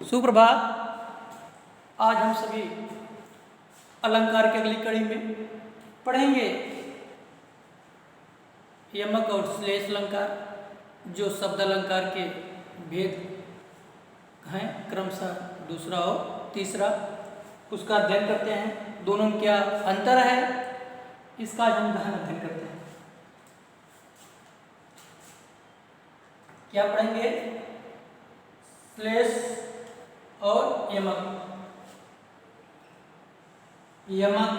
सुप्रभात। आज हम सभी अलंकार की अगली कड़ी में पढ़ेंगे यमक और श्लेष अलंकार, जो शब्द अलंकार के भेद हैं, क्रमशः दूसरा और तीसरा। उसका अध्ययन करते हैं, दोनों में क्या अंतर है, इसका आज हम गहन अध्ययन करते हैं। क्या पढ़ेंगे? श्लेष और यमक। यमक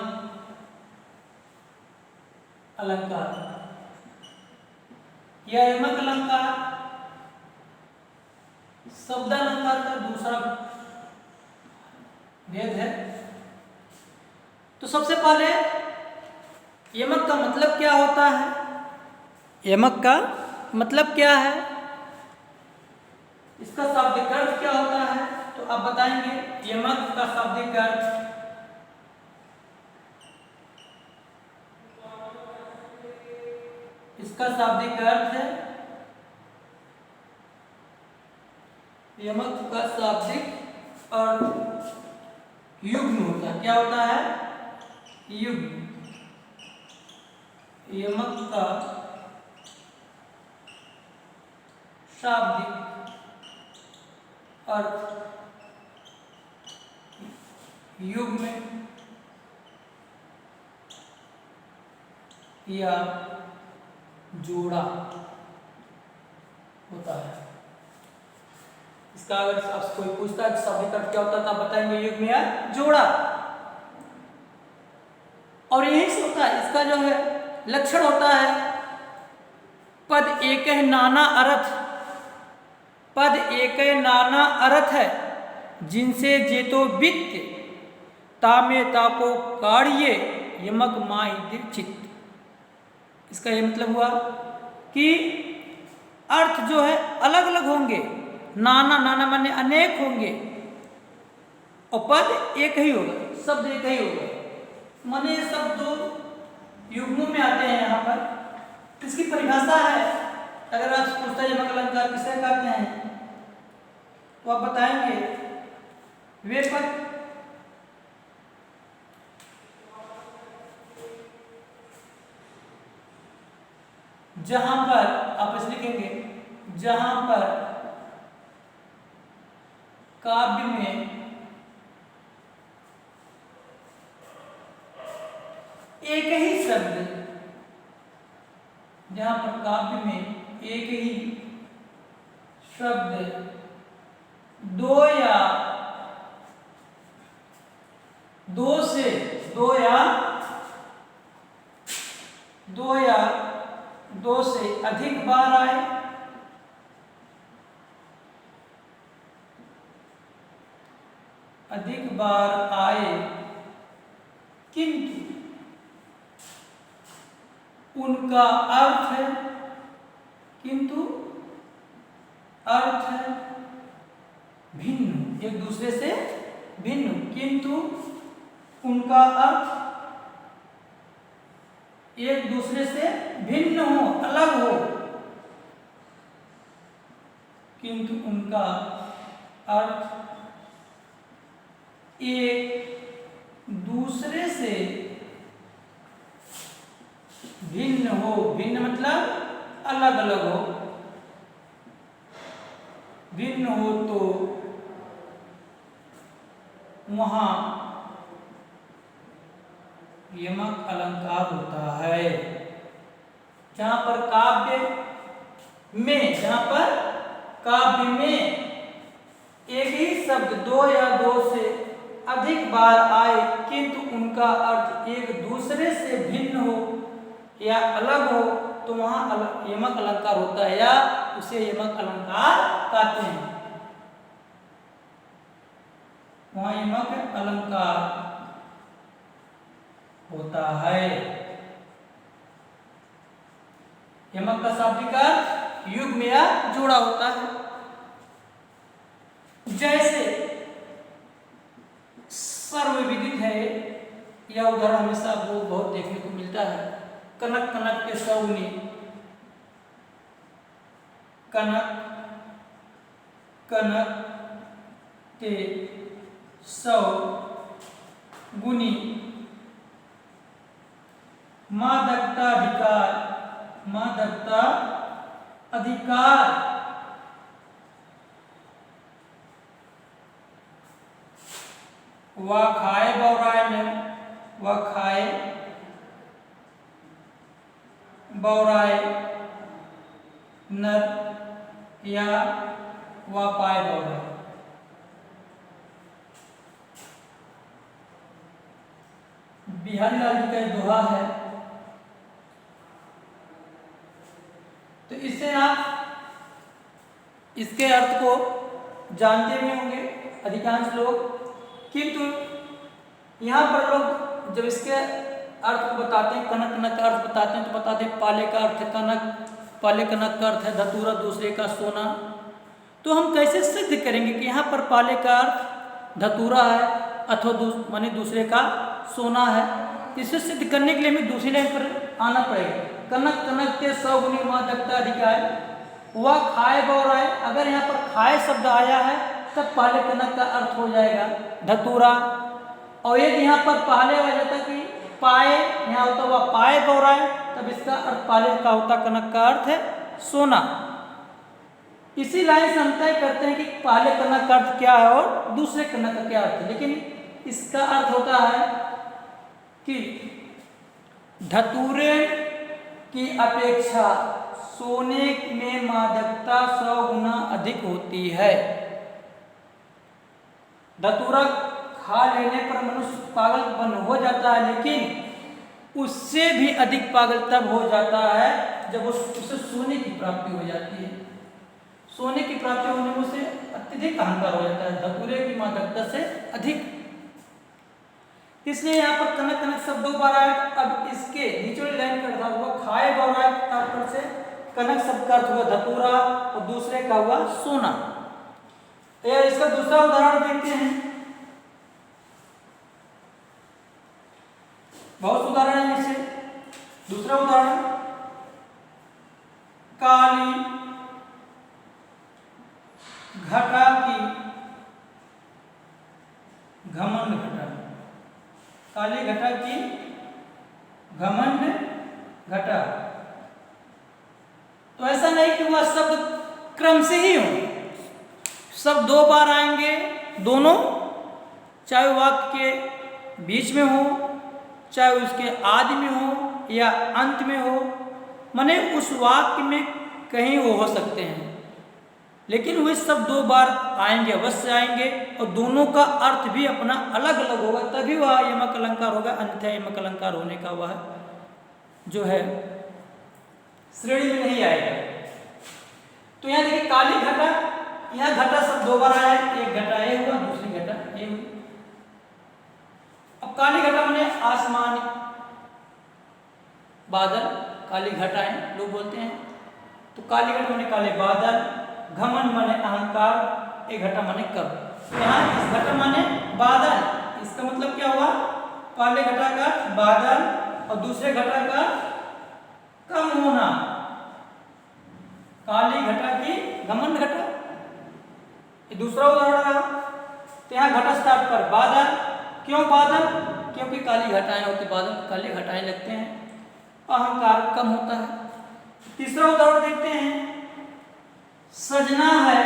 अलंकार, यह यमक अलंकार शब्द अलंकार का दूसरा भेद है। तो सबसे पहले यमक का मतलब क्या होता है? यमक का मतलब क्या है, इसका शाब्दिक अर्थ क्या होता है, तो आप बताएंगे। यमक का शाब्दिक अर्थ इसका शाब्दिक अर्थ है, यमक का शाब्दिक अर्थ युग्म होता है। क्या होता है? युग्म। यमक का शाब्दिक अर्थ युग्म या जोड़ा होता है। इसका अगर आपसे कोई पूछता है शाब्दिक अर्थ क्या होता है, तो आप बताएंगे युग्म या जोड़ा। और यही से होता है, इसका जो है लक्षण होता है पद एक नाना अर्थ। पद एक नाना अर्थ है, जिनसे जेतो वित्त तामे ताको काढ़िए यमक माहि दीक्षित। इसका यह मतलब हुआ कि अर्थ जो है अलग अलग होंगे, नाना नाना माने अनेक होंगे, और पद एक ही होगा, शब्द एक ही होगा। माने सब दो युग्मों में आते हैं। यहाँ पर इसकी परिभाषा है। अगर आप पूछते हैं यमक अलंकार किसे कहते हैं, तो आप बताएंगे वे पद जहां पर आप इस लिखेंगे, जहां पर काव्य में एक ही शब्द, जहां पर काव्य में एक ही शब्द दो या दो से अधिक बार आए, किंतु उनका अर्थ है, भिन्न, एक दूसरे से भिन्न, किंतु उनका अर्थ एक दूसरे से भिन्न हो, अलग हो, किंतु उनका अर्थ एक दूसरे से भिन्न हो। भिन्न मतलब अलग अलग हो। भिन्न हो तो वहां यमक अलंकार होता है। जहां पर काव्य में एक ही शब्द दो या दो से अधिक बार आए, किंतु उनका अर्थ एक दूसरे से भिन्न हो या अलग हो, तो वहां यमक अलंकार होता है, या उसे यमक अलंकार कहते हैं। वहां यमक अलंकार होता है। यमक का शाब्दिक अर्थ युग्म या जोड़ा होता है। जैसे सर्वविदित है, यह उदाहरण हमेशा आपको बहुत देखने को मिलता है। कनक कनक के सौनी, कनक कनक के 100 गुनी मादकता अधिकार व खाए बौराए नर या व पाए बौराए। बिहारी लाल जी का एक दोहा है, तो इससे आप इसके अर्थ को जानते भी होंगे अधिकांश लोग, किंतु यहाँ पर लोग जब इसके अर्थ को बताते हैं, कनक कनक का अर्थ बताते हैं, तो बताते हैं पाले का अर्थ है कनक, पाले कनक का अर्थ है धतूरा, दूसरे का सोना। तो हम कैसे सिद्ध करेंगे कि यहाँ पर पाले का अर्थ धतूरा है अथवा माने दूसरे का सोना है? इसे सिद्ध करने के लिए हमें दूसरी लाइन पर आना पड़ेगा। कनक कनक के 100 गुनी मादकता अधिकार वह खाए बौराए, अगर यहाँ पर खाए शब्द आया है तब पाले कनक का अर्थ हो जाएगा धतूरा। और यदि यहाँ पर पहले आ जाता कि पाए, यहाँ होता हुआ पाए बौराए, तब इसका अर्थ पाले का होता कनक का अर्थ है सोना। इसी लाइन से हम तय करते हैं कि पहले कनक का अर्थ क्या है और दूसरे कनक का क्या अर्थ है। लेकिन इसका अर्थ होता है कि धतूरे की अपेक्षा सोने में मादकता 100 गुना अधिक होती है। धतूरा खा लेने पर मनुष्य पागलपन हो जाता है, लेकिन उससे भी अधिक पागल तब हो जाता है जब उसे सोने की प्राप्ति हो जाती है। सोने की प्राप्ति होने में उसे अत्यधिक अहंकार हो जाता है, धतूरे की मादकता से अधिक। इसलिए यहाँ पर कनक कनक शब्द 2 बार आए। अब इसके नीचे वाली लाइन का अर्थ हुआ खाए बौराए, तात्पर्य से कनक शब्द का अर्थ हुआ धतूरा और दूसरे का हुआ सोना। इसका दूसरा उदाहरण देखते हैं। बहुत उदाहरण है इसे। दूसरा उदाहरण काली घटा की घमंड घटा। काली घटा की घमंड घटा। तो ऐसा नहीं कि वह शब्द क्रम से ही हो, सब 2 बार आएंगे, दोनों चाहे वाक्य के बीच में हो, चाहे उसके आदि में हो या अंत में हो, माने उस वाक्य में कहीं वो हो सकते हैं, लेकिन वे सब 2 बार आएंगे, अवश्य आएंगे, और दोनों का अर्थ भी अपना अलग अलग होगा, तभी वह यमक अलंकार होगा। अन्यथा यमक अलंकार होने का वह जो है श्रेणी में नहीं आएगा। तो यहाँ देखिए काली घटा, यहाँ घटा सब 2 बार आया है, एक घटा ये हुआ, दूसरी घटा ये हुई। अब काली घटा माने आसमान बादल, काली घटा है लोग बोलते हैं। तो काली घटा माने काले बादल, घमंड माने अहंकार, एक घटा माने कब। यहाँ इस घटा माने बादल, इसका मतलब क्या हुआ? पहले घटा का बादल और दूसरे घटा का कम होना। काली घटा की घमंड घटा, ये दूसरा उदाहरण रहा। तो यहाँ घटा स्थान पर बादल, क्यों बादल? क्योंकि काली घटाएं होती, बादल काले घटाएं लगते हैं, अहंकार कम होता है। तीसरा उदाहरण देखते हैं। सजना है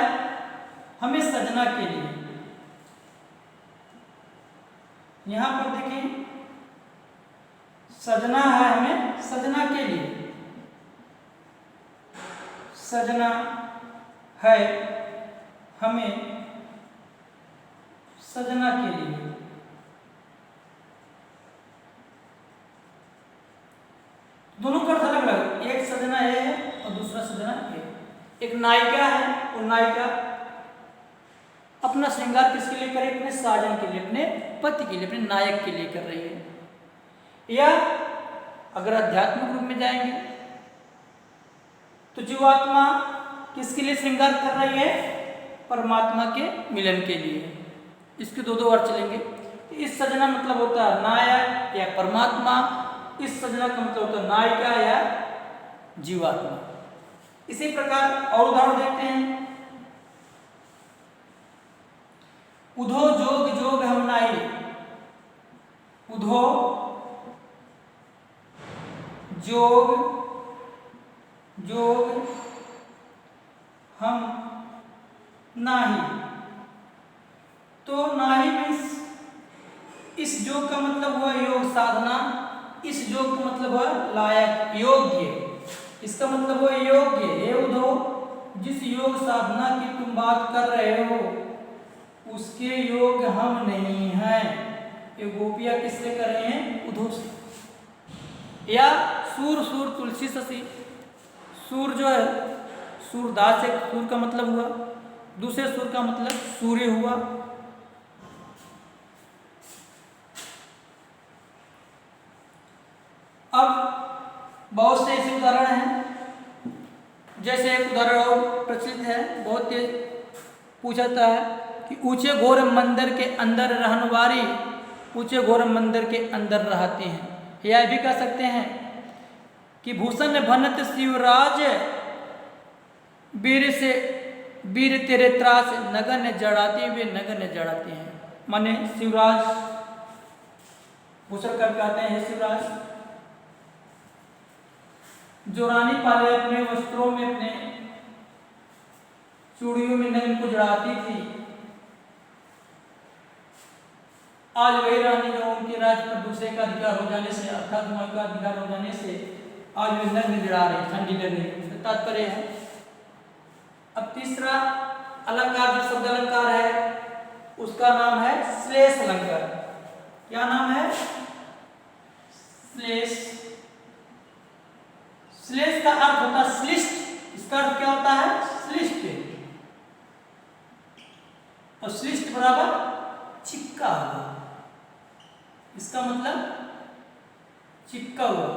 हमें सजना के लिए, यहां पर देखिए सजना है हमें सजना के लिए, सजना है हमें सजना के लिए। दोनों का अर्थ अलग अलग, एक सजना ये है और दूसरा सजना ये। एक नायिका है और नायिका अपना श्रृंगार किसके लिए करे? अपने साजन के लिए, अपने पति के लिए, अपने नायक के लिए कर रही है। या अगर आध्यात्मिक रूप में जाएंगे तो जीवात्मा किसके लिए श्रृंगार कर रही है? परमात्मा के मिलन के लिए। इसके दो अर्थ चलेंगे। इस सजना मतलब होता है नायक या परमात्मा, इस सजना का मतलब होता है नायिका या जीवात्मा। इसी प्रकार और उदाहरण देखते हैं। उधो जोग जोग हम नाही, उधो जोग जोग हम नाही। तो नाही मीन्स इस योग का मतलब हुआ योग साधना, इस योग का मतलब हुआ लायक योग्य, इसका मतलब हुआ योग्य। हे उद्धव, जिस योग साधना की तुम बात कर रहे हो उसके योग हम नहीं हैं। ये गोपियां किससे कर रहे हैं? उद्धव से। या सूर सूर तुलसी ससी, सूर जो है सूरदास, एक सूर का मतलब हुआ, दूसरे सूर का मतलब सूर्य हुआ। अब बहुत से ऐसे उदाहरण हैं, जैसे एक उदाहरण और प्रचलित है, बहुत तेज पूछा जाता है कि ऊंचे घोर मंदिर के अंदर रहने वाली, ऊंचे घोर मंदिर के अंदर रहती हैं। या भी कह सकते हैं कि भूषण भनत शिवराज, वीर से वीर तेरे त्रास, नगन जड़ाती वे नगन जड़ाती हैं। माने शिवराज, भूषण कब कहते हैं शिवराज, जो रानी पाले अपने वस्त्रों में, अपने चूड़ियों में नगन को जड़ाती थी, आज वही रानी जो उनके राज पर दूसरे का अधिकार हो जाने से, अर्थात मौत का अधिकार हो जाने से आज वे नग्न जड़ा रही, ठंडी लग रही, तात्पर्य है। अब तीसरा अलंकार जो शब्द अलंकार है उसका नाम है श्लेष अलंकार। क्या नाम है? श्लेष। श्लेष का अर्थ होता है श्लिष्ट, इसका अर्थ क्या होता है? श्लिष्ट। और श्लिष्ट बराबर चिपका हुआ, इसका मतलब चिपका हुआ।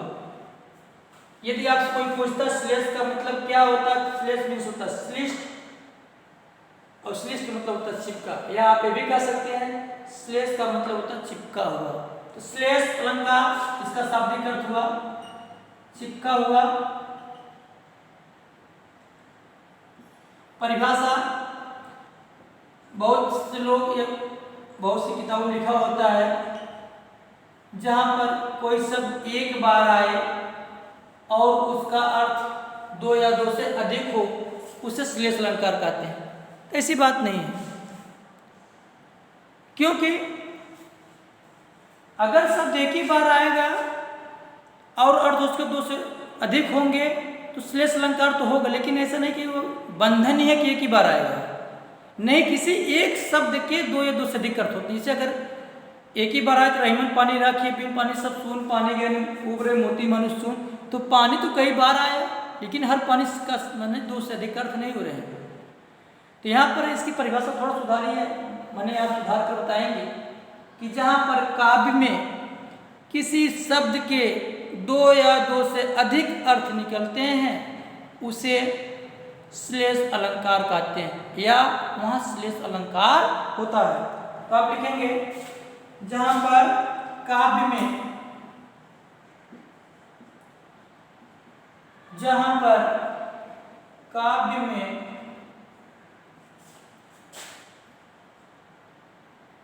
यदि आपसे कोई पूछता श्लेष का मतलब क्या होता है, श्लेष मीन्स होता है श्लिष्ट, और श्लिष्ट मतलब होता है चिपका। या आप ये भी कह सकते हैं श्लेष का मतलब होता है चिपका हुआ। तो श्लेष अलंकार, इसका शाब्दिक अर्थ हुआ चिपका हुआ। परिभाषा, बहुत से लोग, बहुत सी किताबों में लिखा होता है जहां पर कोई शब्द एक बार आए और उसका अर्थ दो या दो से अधिक हो, उसे श्लेष अलंकार कहते हैं। ऐसी बात नहीं है, क्योंकि अगर शब्द एक ही बार आएगा और अर्थ उसके दो से अधिक होंगे तो श्लेष अलंकार तो होगा, लेकिन ऐसा नहीं कि वो बंधन ही है कि एक ही बार आएगा। नहीं, किसी एक शब्द के दो या दो से अधिक अर्थ होते हैं। जैसे अगर एक ही बार आए तो रहीमन पानी राखिए, पिन पानी सब सुन, पानी गए उबरे मोती मनुष्य सुन, तो पानी तो कई बार आया, लेकिन हर पानी का मैंने दो से अधिक अर्थ नहीं हो रहे हैं। तो यहाँ पर इसकी परिभाषा थोड़ा सुधारी है, मैंने आप सुधार कर बताएंगे कि जहाँ पर काव्य में किसी शब्द के दो या दो से अधिक अर्थ निकलते हैं उसे श्लेष अलंकार कहते हैं, या वहाँ श्लेष अलंकार होता है। तो आप लिखेंगे जहाँ पर काव्य में, जहाँ पर काव्य में,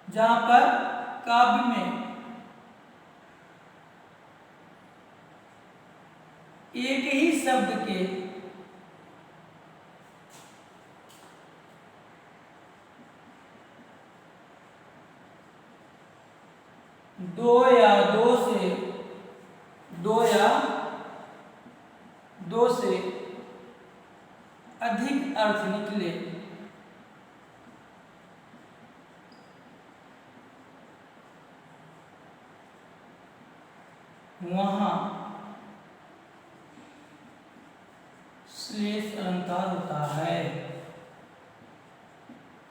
जहाँ पर काव्य में एक ही शब्द के दो या दो से अधिक अर्थ निकले, वहां श्लेष अलंकार होता है।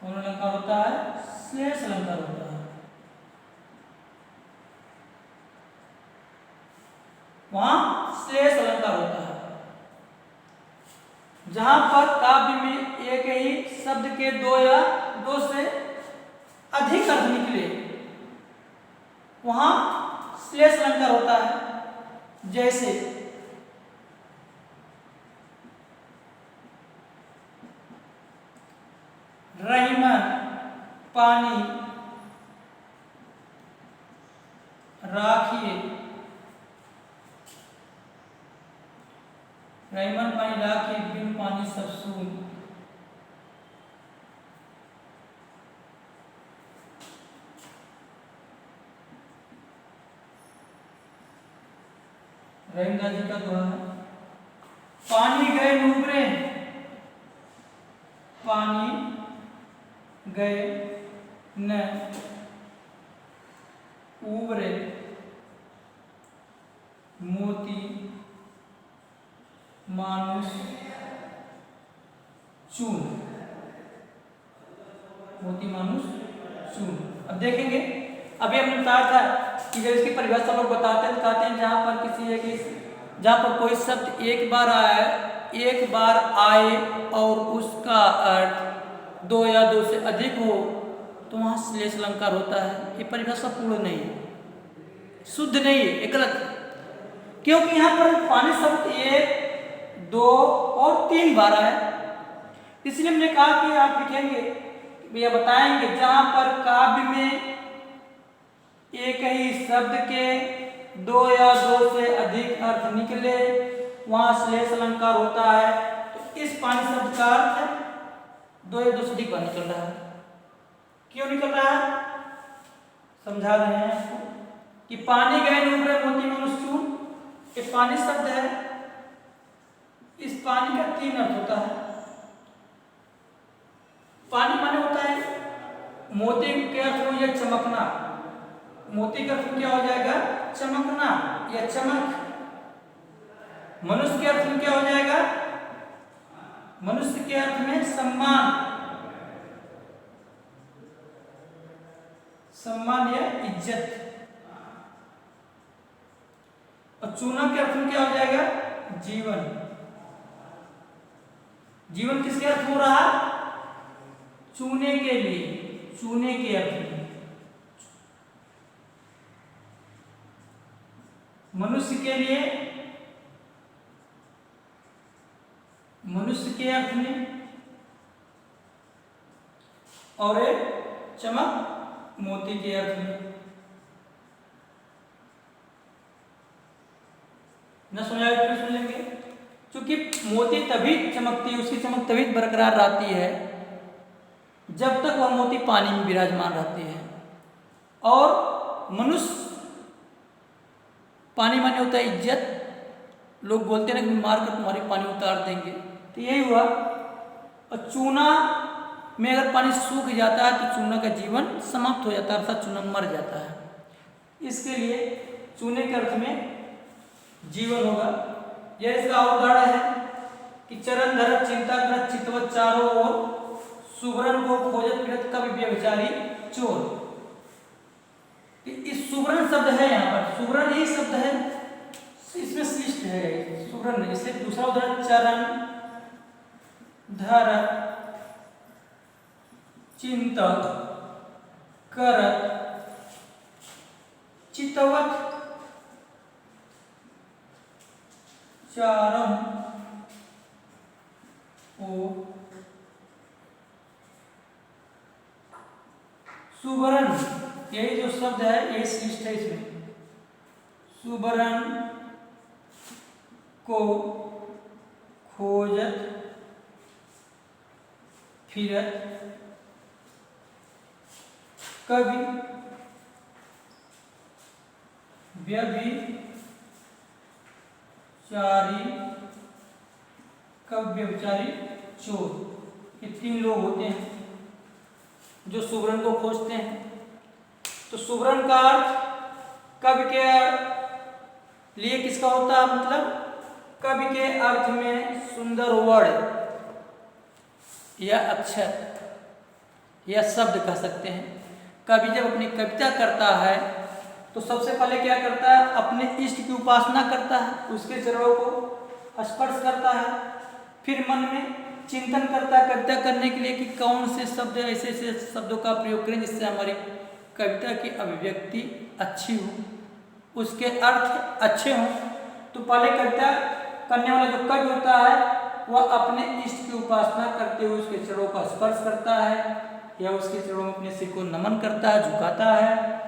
कौन अलंकार होता है? श्लेष अलंकार होता है। वहां श्लेष अलंकार होता है। जहां पर काव्य में एक ही शब्द के दो या दो से अधिक अर्थ निकले वहां श्लेष अलंकार होता है। जैसे रहीमन पानी राखिए, रहीमन पानी राखिए, बिन पानी सब सून। रहीमदास जी का दोहा है। पानी गए नूबरे, पानी गए न उबरे, मोती मानुष चून, मोती मानुष चून। अब देखेंगे, अभी हमने बताया था कि जब इसकी परिभाषा लोग बताते हैं, कहते हैं जहां पर किसी एक जहां पर कोई शब्द एक बार आए, एक बार आए और उसका अर्थ दो या दो से अधिक हो तो वहां श्लेष अलंकार होता है। ये परिभाषा पूर्ण नहीं है, शुद्ध नहीं है, ये गलत है। क्योंकि यहाँ पर पानी शब्द 1, 2 और 3 बार है, इसलिए हमने कहा कि आप लिखेंगे भैया बताएंगे जहां पर काव्य में एक ही शब्द के 2 या 2 से अधिक अर्थ निकले वहां श्लेष अलंकार होता है। तो इस पानी शब्द का अर्थ 2 या 2 से अधिक बार निकल रहा है। क्यों निकल रहा है समझा रहे हैं आपको कि पानी गए नूबरे मोती मानुष चून, ये पानी शब्द है, इस पानी का 3 अर्थ होता है। पानी माने होता है मोती के अर्थ में यह चमकना, मोती का अर्थ क्या हो जाएगा चमकना या चमक। मनुष्य के अर्थ में क्या हो जाएगा, मनुष्य के अर्थ में सम्मान, सम्मान या इज्जत। और चूना के अर्थ में क्या हो जाएगा जीवन। जीवन किसके अर्थ हो रहा, चूने के लिए, चूने के अर्थ में। मनुष्य के लिए, मनुष्य के अर्थ में, और चमक मोती के अर्थ में। न समझाए फिर सुन लेंगे। क्योंकि मोती तभी चमकती है, उसकी चमक तभी बरकरार रहती है जब तक वह मोती पानी में विराजमान रहती है। और मनुष्य, पानी माने होता है इज्जत। लोग बोलते हैं ना कि मार कर तुम्हारी पानी उतार देंगे, तो यही हुआ। और चूना में अगर पानी सूख जाता है तो चूना का जीवन समाप्त हो जाता है, अर्थात चूना मर जाता है। इसके लिए चूने के अर्थ में जीवन होगा। यह इसका उदाहरण है कि चरण धरत चिंता करत चितवत चारों ओर, सुवर्ण को खोजत फिरत कवि व्यभिचारी चोर। इस सुवर्ण शब्द है, यहाँ पर सुवर्ण ही शब्द है, इसमें शिष्ट है सुवर्ण। इसलिए दूसरा उदाहरण चरण धरत चिंतक करत चितवत चारों ओर, सुवर्ण यही जो शब्द है ये शिष्ट है। इसमें सुवर्ण को खोजत फिरत कवि व्यभिचारी, कवि व्यभिचारी चोर। ये 3 लोग होते हैं जो सुवर्ण को खोजते हैं। तो सुवर्ण का अर्थ कवि के लिए किसका होता है, मतलब कवि के अर्थ में सुंदर वर्ण या अक्षर या शब्द कह सकते हैं। कवि जब अपनी कविता करता है तो सबसे पहले क्या करता है, अपने इष्ट की उपासना करता है, उसके चरणों को स्पर्श करता है, फिर मन में चिंतन करता है कविता करने के लिए कि कौन से शब्द ऐसे ऐसे शब्दों का प्रयोग करें जिससे हमारी कविता की अभिव्यक्ति अच्छी हो, उसके अर्थ अच्छे हों। तो पहले कविता करने वाला जो कवि होता है वह अपने इष्ट की उपासना करते हुए उसके चरणों का स्पर्श करता है, या उसके चरणों में अपने सिर को नमन करता है, झुकाता है।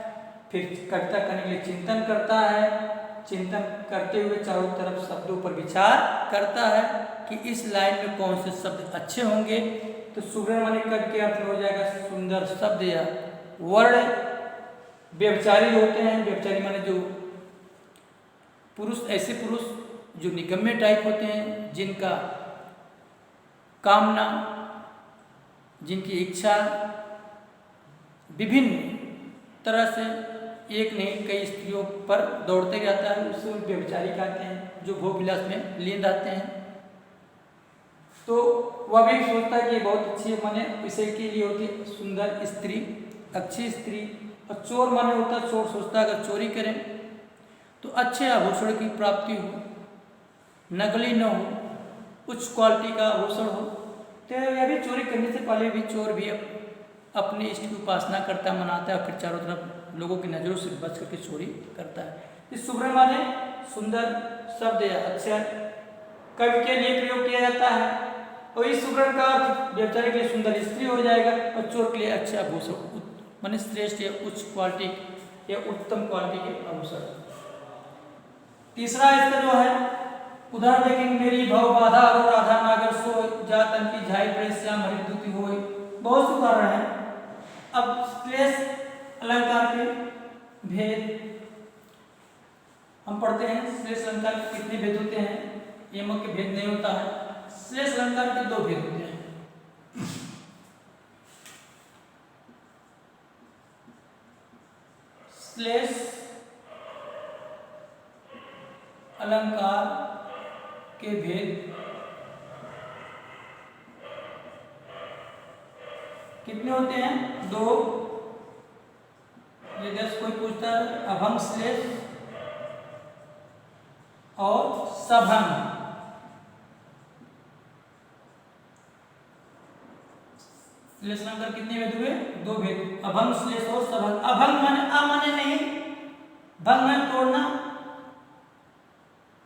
फिर कविता करने के लिए चिंतन करता है। चिंतन करते हुए चारों तरफ शब्दों पर विचार करता है कि इस लाइन में कौन से शब्द अच्छे होंगे। तो सुगरण माने कवि के अर्थ में हो जाएगा सुंदर शब्द या वर्ण। व्यभिचारी होते हैं, व्यभिचारी माने जो पुरुष, ऐसे पुरुष जो निगम्य टाइप होते हैं, जिनका कामना, जिनकी इच्छा विभिन्न तरह से एक नहीं कई स्त्रियों पर दौड़ते रहता है, उससे व्यभिचारी कहते हैं, जो भोग विलास में लीन रहते हैं। तो वह भी सोचता है कि बहुत अच्छी है, माने इसे के लिए होती है सुंदर स्त्री, अच्छी स्त्री। और चोर माने होता है, चोर सोचता है अगर चोरी करें तो अच्छे आभूषण की प्राप्ति हो, नकली न हो, उच्च क्वालिटी का आभूषण हो। तो यह भी चोरी करने से पहले भी चोर भी अपने इष्ट की उपासना करता है, मनाता है, और फिर चारों तरफ लोगों की नज़रों से बच करके चोरी करता है। इस सुब्रह माने सुंदर शब्द या अच्छा कवि के लिए प्रयोग किया जाता है। और इस सुब्रह का अर्थ व्यभिचारी के लिए सुंदर स्त्री हो जाएगा, और चोर के लिए अच्छा आभूषण माने श्रेष्ठ या उच्च क्वालिटी या उत्तम क्वालिटी के आभूषण। तीसरा इसका जो है उदाहरण देखेंगे, मेरी भव बाधा और राधा नागर सो जातन की झाई प्रेस श्याम हरिदुति होय। बहुत से उदाहरण हैं। अब श्लेष अलंकार के भेद हम पढ़ते हैं। श्लेष अलंकार के कितने भेद होते हैं? यमक के भेद नहीं होता है। श्लेष अलंकार के दो भेद होते हैं। श्लेष अलंकार के भेद कितने होते हैं? दो। यदि कोई पूछता है अभंग श्लेष और सभंग। श्लेष अलंकार कितने भेद हुए? दो भेद, अभंग श्लेष और सभंग। अभंग माने अमाने नहीं, भंग माने तोड़ना।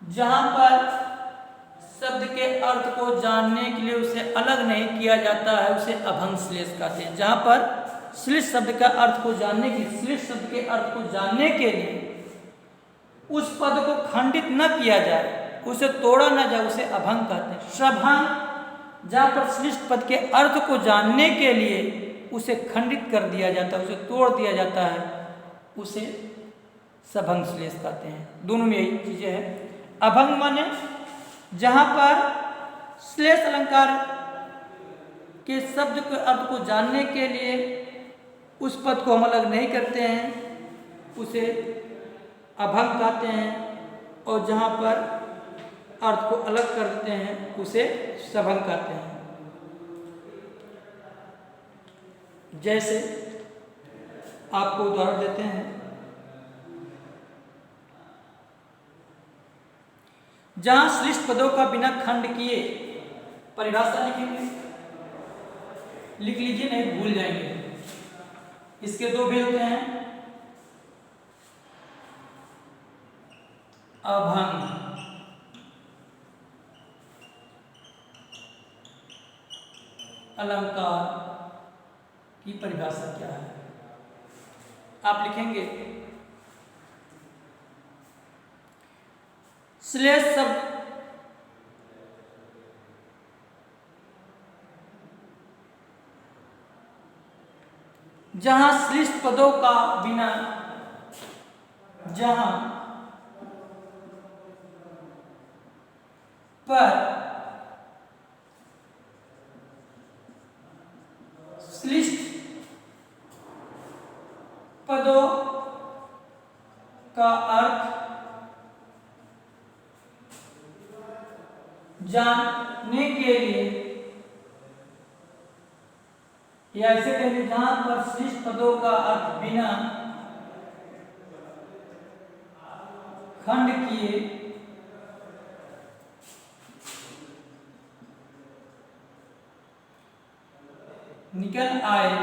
जहां पर शब्द के अर्थ को जानने के लिए उसे अलग नहीं किया जाता है, उसे अभंग श्लेष कहते हैं। जहां पर श्लेष शब्द का अर्थ को जानने की श्लेष शब्द के अर्थ को जानने के लिए उस पद को खंडित न किया जाए, उसे तोड़ा न जाए, उसे अभंग कहते हैं। सभंग जहां पर श्लेष पद के अर्थ को जानने के लिए उसे खंडित कर दिया जाता है, उसे तोड़ दिया जाता है, उसे सभंग श्लेष कहते हैं। दोनों में यही चीजें हैं। अभंग माने जहां पर श्लेष अलंकार के शब्द के अर्थ को जानने के लिए उस पद को हम अलग नहीं करते हैं, उसे अभंग कहते हैं। और जहां पर अर्थ को अलग कर देते हैं उसे सभंग कहते हैं। जैसे आपको उदाहरण देते हैं, जहां श्लिष्ट पदों का बिना खंड किए परिभाषा लिखेंगे, लिख लीजिए नहीं भूल जाएंगे। इसके दो भेद होते हैं, अभंग अलंकार की परिभाषा क्या है? आप लिखेंगे श्लेष शब्द जहां श्लिष्ट पदों का बिना, जहां पर श्लिष्ट पदों का अर्थ जानने के लिए, या ऐसे कहेंगे जहां पर श्लिष्ट पदों का अर्थ बिना खंड किए निकल आए,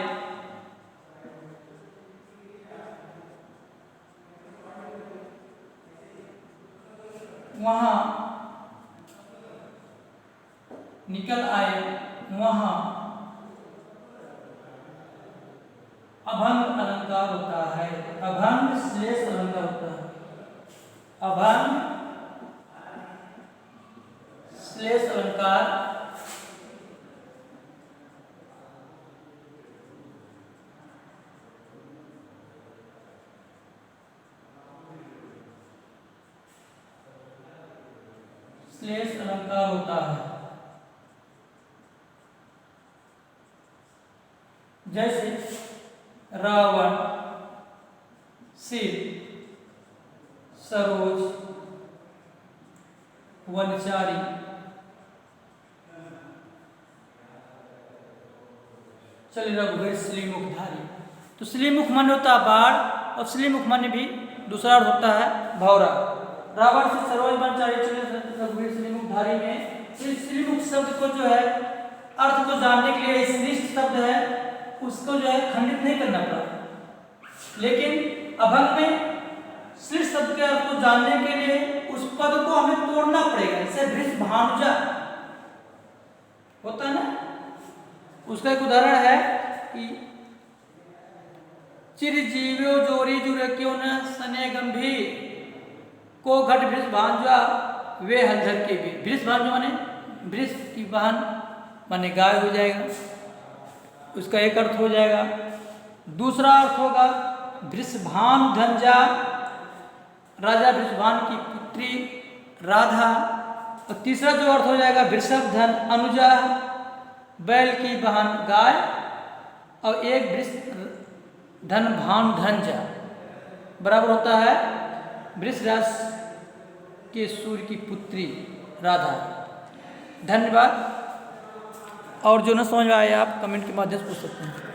वहां निकल आए, वहां अभंग अलंकार होता है। अभंग श्लेष अलंकार होता है। अभंग श्लेष अलंकार श्लेष अलंकार होता है। जैसे रावण, सिर, सरोज, वनचारी, चल रघुवीर श्रीमुखधारी। तो श्रीमुख मन होता है बाढ़, और श्रीमुख मन भी दूसरा अर्थ होता है भौरा। रावण से सरोज, वनचारी, चल रघुवीर श्रीमुखधारी में श्रीमुख शब्द को जो है अर्थ को जानने के लिए श्रेष्ठ शब्द है उसको जो है खंडित नहीं करना पड़ा, लेकिन अभंग में श्रेष्ठ शब्द के अर्थ को जानने के लिए उस पद को हमें तोड़ना पड़ेगा। जैसे वृषभानुजा होता है ना, उसका एक उदाहरण है कि चिरजीव्यो जोरी जुरे क्यों न सने गंभीर को घट वृषभानुजा वे हलधर के भी। वृषभानु माने वृष की वाहन माने गाय हो जाएगा, उसका एक अर्थ हो जाएगा। दूसरा अर्थ होगा वृषभानुधंजा, राजा वृषभान की पुत्री राधा। और तीसरा जो अर्थ हो जाएगा वृषभधन अनुजा, बैल की वाहन गाय, और एक वृषधन भानुधंजा बराबर होता है वृषराज के सूर्य की पुत्री राधा। धन्यवाद। और जो न समझ में आए आप कमेंट के माध्यम से पूछ सकते हैं।